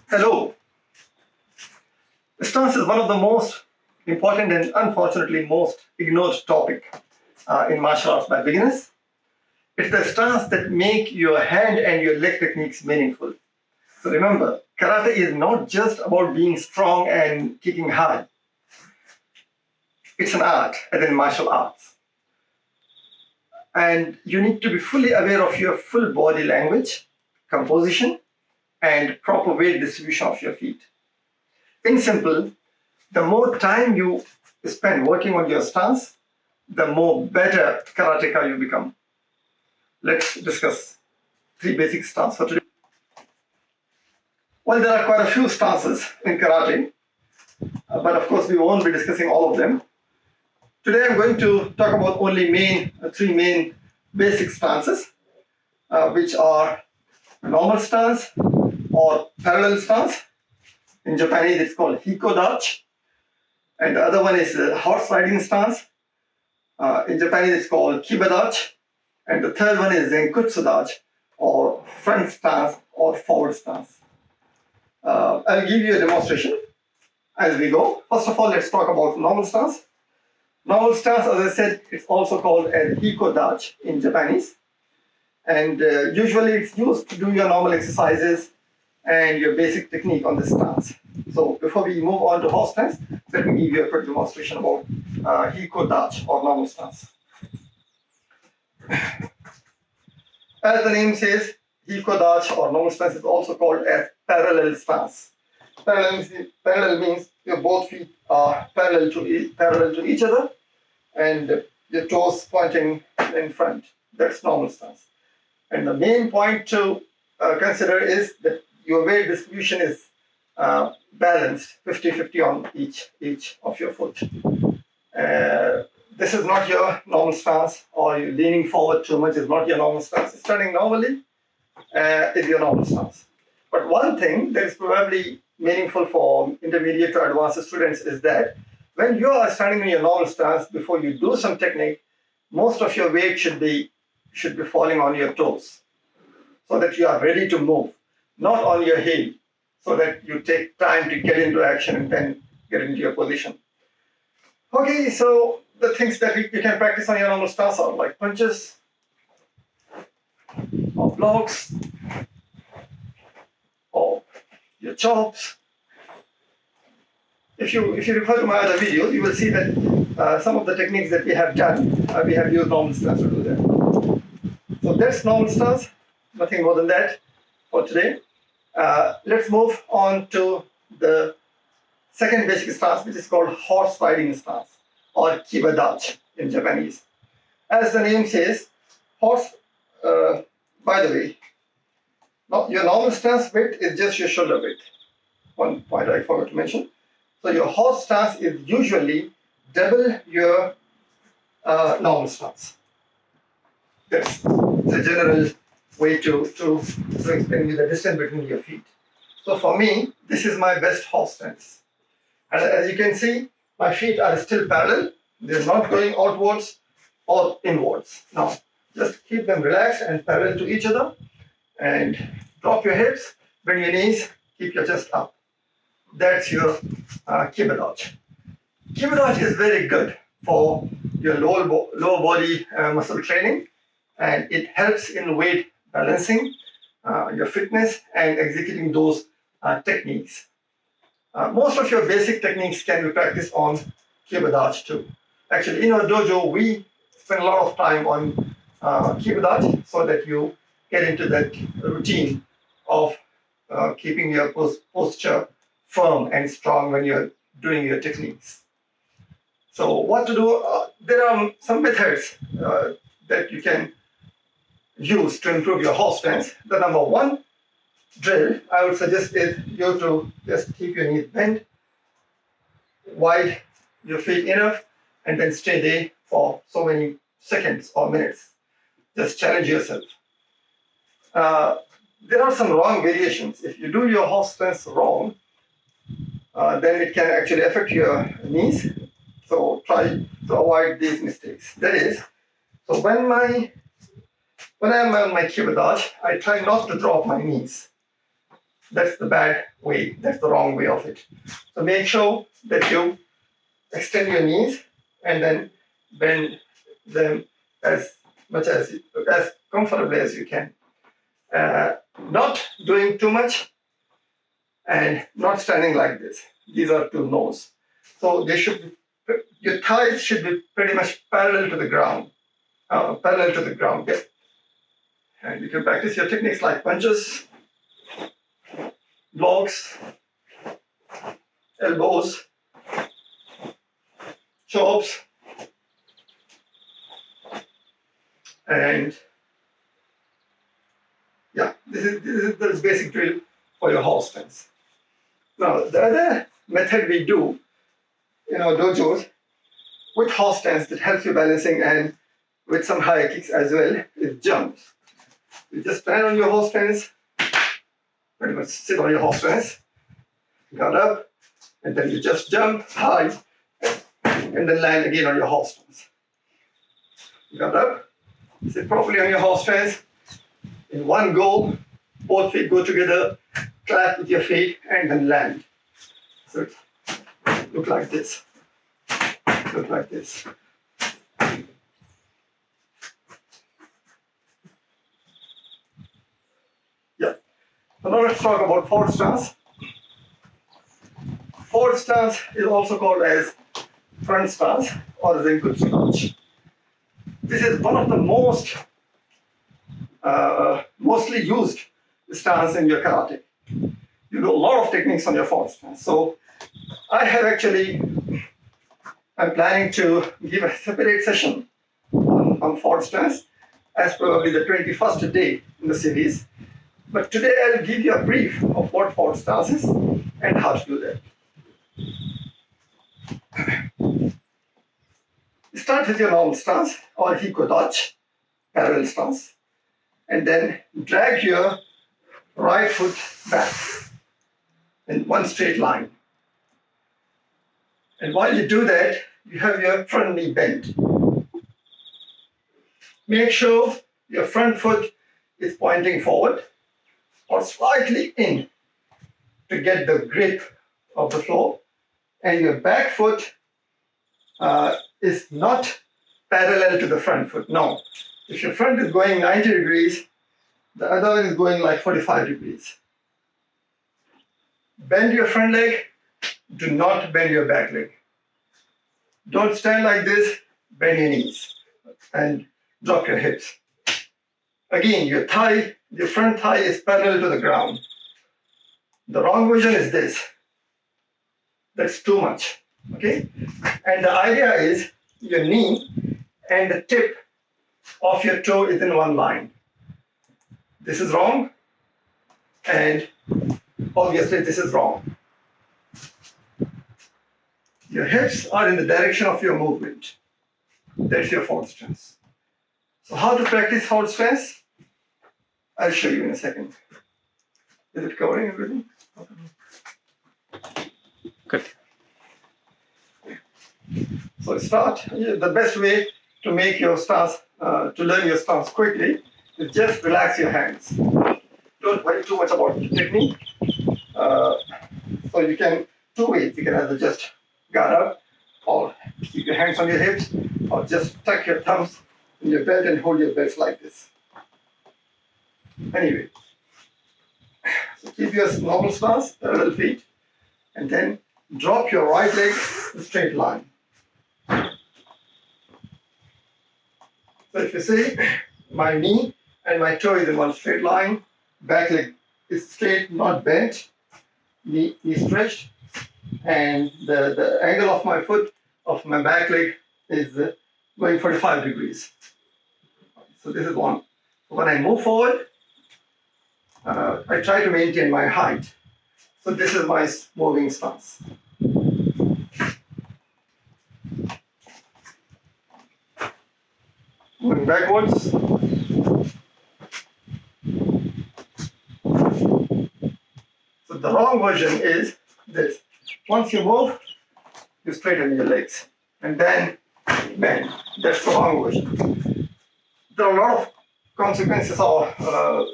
Hello. Stance is one of the most important and unfortunately most ignored topic in martial arts by beginners. It's the stance that make your hand and your leg techniques meaningful. So remember, karate is not just about being strong and kicking hard. It's an art, as in martial arts. And you need to be fully aware of your full body language, composition, and proper weight distribution of your feet. In simple, the more time you spend working on your stance, the more better karateka you become. Let's discuss 3 basic stances for today. Well, there are quite a few stances in karate, but of course we won't be discussing all of them. Today I'm going to talk about only 3 main basic stances, which are normal stance or parallel stance. In Japanese it's called hiko dachi, and the other one is horse riding stance. In Japanese it's called kibadachi, and the third one is Zenkutsu dachi, or front stance or forward stance. I'll give you a demonstration as we go. First of all, let's talk about normal stance. Normal stance, as I said, it's also called as hiko dachi in Japanese, and usually it's used to do your normal exercises and your basic technique on this stance. So before we move on to horse stance, let me give you a quick demonstration about hiko dachi or normal stance. As the name says, hiko dachi or normal stance is also called as parallel stance. Parallel means your both feet are parallel to each other, and your toes pointing in front. That's normal stance. And the main point to consider is that your weight distribution is balanced 50-50 on each of your foot. This is not your normal stance, or you leaning forward too much is not your normal stance. Standing normally is your normal stance. But one thing that is probably meaningful for intermediate to advanced students is that when you are standing in your normal stance, before you do some technique, most of your weight should be falling on your toes, so that you are ready to move, not on your heel, so that you take time to get into action and then get into your position. Okay, so the things that you can practice on your normal stance are like punches, or blocks, or your chops. If you refer to my other videos, you will see that some of the techniques that we have done, we have used normal stance to do that. So that's normal stance, nothing more than that for today. Let's move on to the second basic stance, which is called horse riding stance, or kibadachi in Japanese. As the name says, horse, by the way, your normal stance width is just your shoulder width. One point I forgot to mention. So your horse stance is usually double your normal stance. That's the general way to explain you the distance between your feet. So for me, this is my best horse stance. And as you can see, my feet are still parallel. They're not going outwards or inwards. Now, just keep them relaxed and parallel to each other. And drop your hips, bend your knees, keep your chest up. That's your kibadachi. Kibadachi is very good for your lower body muscle training, and it helps in weight balancing, your fitness, and executing those techniques. Most of your basic techniques can be practiced on kibadachi too. Actually, in our dojo, we spend a lot of time on kibadachi so that you get into that routine of keeping your posture firm and strong when you're doing your techniques. So what to do? There are some methods that you can use to improve your horse stance. The number one drill I would suggest is you to just keep your knees bent, wide your feet enough, and then stay there for so many seconds or minutes. Just challenge yourself. There are some wrong variations. If you do your horse stance wrong, then it can actually affect your knees. So try to avoid these mistakes. That is, so when I'm on my kibadachi, I try not to drop my knees. That's the bad way. That's the wrong way of it. So make sure that you extend your knees and then bend them as much as comfortably as you can. Not doing too much and not standing like this. These are two no's. So your thighs should be pretty much parallel to the ground. Yeah. And you can practice your techniques like punches, blocks, elbows, chops, and yeah, this is the basic drill for your horse stance. Now, the other method we do in our dojos with horse stance that helps you balancing and with some high kicks as well is jumps. You just stand on your horse stance, pretty much sit on your horse stance, got up, and then you just jump high and then land again on your horse stance. Got up, sit properly on your horse stance. In one go, both feet go together, clap with your feet, and then land. So look like this. Look like this. Yeah. So now let's talk about forward stance. Forward stance is also called as front stance or Zenkutsu Dachi. This is one of the mostly used stance in your karate. You do a lot of techniques on your forward stance. So I'm planning to give a separate session on forward stance as probably the 21st day in the series. But today I'll give you a brief of what forward stance is and how to do that. Start with your normal stance or hikodachi, parallel stance, and then drag your right foot back in one straight line. And while you do that, you have your front knee bent. Make sure your front foot is pointing forward or slightly in to get the grip of the floor, and your back foot is not parallel to the front foot. No. If your front is going 90 degrees, the other one is going like 45 degrees. Bend your front leg, do not bend your back leg. Don't stand like this, bend your knees and drop your hips. Again, your front thigh is parallel to the ground. The wrong version is this. That's too much, okay? And the idea is your knee and the tip of your toe is in one line. This is wrong, and obviously this is wrong. Your hips are in the direction of your movement. That's your forward stance. So how to practice forward stance? I'll show you in a second. Is it covering everything? Good. So the best way to make your stance, to learn your stance quickly, is just relax your hands. Don't worry too much about the technique. So you can, two ways, you can either just guard up or keep your hands on your hips or just tuck your thumbs in your belt and hold your belts like this. Anyway, so keep your normal stance, parallel feet, and then drop your right leg in a straight line. So if you see, my knee and my toe is in one straight line, back leg is straight, not bent, knee stretched, and the angle of my foot, of my back leg is going 45 degrees. So this is one. When I move forward, I try to maintain my height. So this is my moving stance. Moving backwards. So the wrong version is this. Once you move, you straighten your legs and then bend. That's the wrong version. There are a lot of consequences or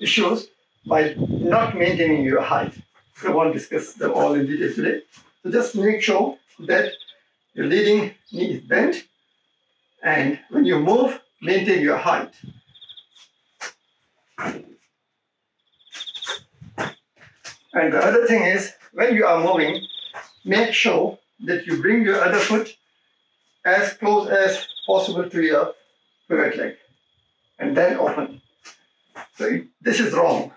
issues by not maintaining your height. I won't discuss them all in detail today. So just make sure that your leading knee is bent, and when you move, maintain your height. And the other thing is, when you are moving, make sure that you bring your other foot as close as possible to your pivot leg, and then open. So this is wrong.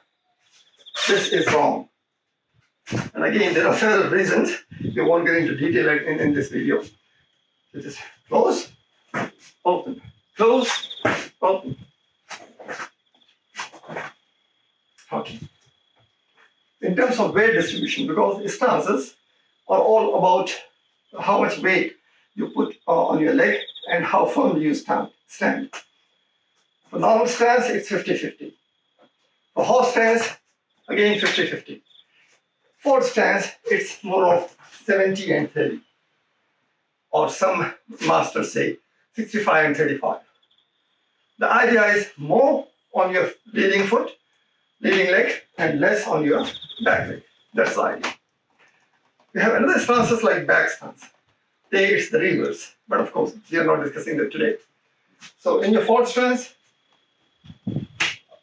This is wrong. And again, there are several reasons. We won't get into detail in this video. So just close, open, close, open. Okay. In terms of weight distribution, because stances are all about how much weight you put on your leg and how firmly you stand. For normal stance, it's 50-50. For horse stance, again 50-50. Forward stance, it's more of 70 and 30. Or some masters say 65 and 35. The idea is more on your leading foot, leading leg, and less on your back leg. That's the idea. We have another stances like back stance. There it's the reverse, but of course we are not discussing that today. So in your forward stance,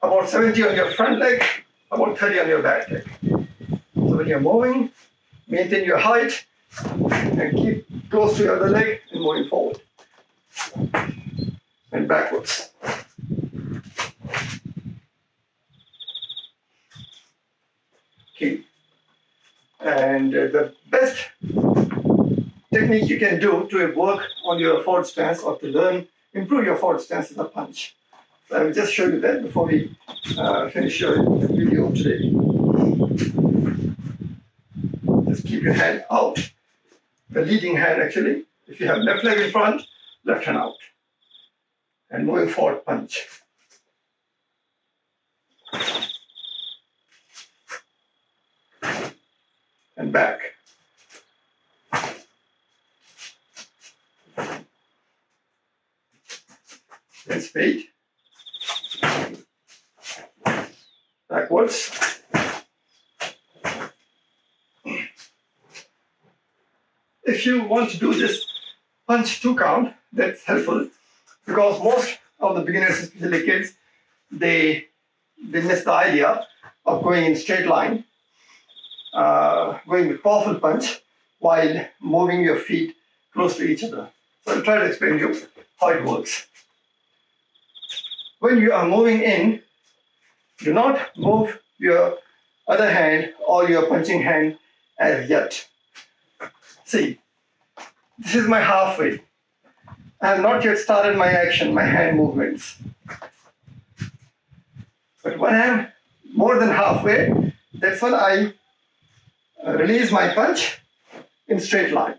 about 70 on your front leg, about 30 on your back leg. So when you're moving, maintain your height and keep close to your other leg and moving forward and backwards. Okay. And the best technique you can do to work on your forward stance or to improve your forward stance is a punch. So I will just show you that before we finish your video today. Just keep your hand out, the leading hand actually. If you have left leg in front, left hand out. And moving forward, punch. And back. Then straight. Backwards. If you want to do this punch 2 count, that's helpful because most of the beginners, especially kids, they miss the idea of going in straight line, going with powerful punch while moving your feet close to each other. So I'll try to explain to you how it works. When you are moving in, do not move your other hand or your punching hand as yet. See, this is my halfway. I have not yet started my action, my hand movements. But when I am more than halfway, that's when I release my punch in straight line.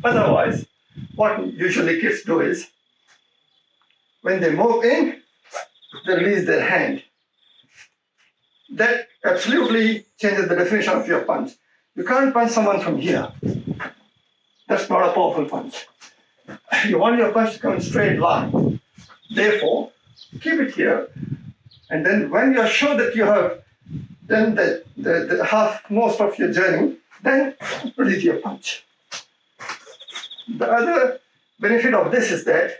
Otherwise, what usually kids do is, when they move in, they release their hand. That absolutely changes the definition of your punch. You can't punch someone from here. That's not a powerful punch. You want your punch to come in straight line. Therefore, keep it here. And then when you're sure that you have done the half most of your journey, then release your punch. The other benefit of this is that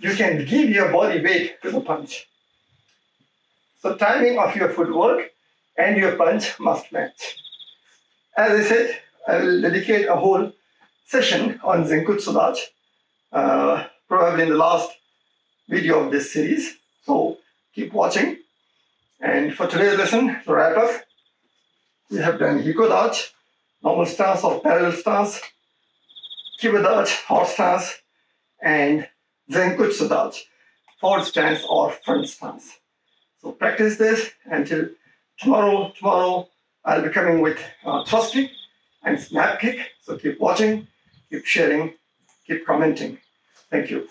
you can give your body weight to the punch. So timing of your footwork and your punch must match. As I said, I will dedicate a whole session on Zenkutsu Dachi, probably in the last video of this series. So keep watching. And for today's lesson, to wrap up, we have done Hiko Dachi, normal stance or parallel stance, Kiba Dachi, horse stance, and Zenkutsu Dachi, forward stance or front stance. So practice this until tomorrow. Tomorrow I'll be coming with thrust kick and snap kick. So keep watching, keep sharing, keep commenting. Thank you.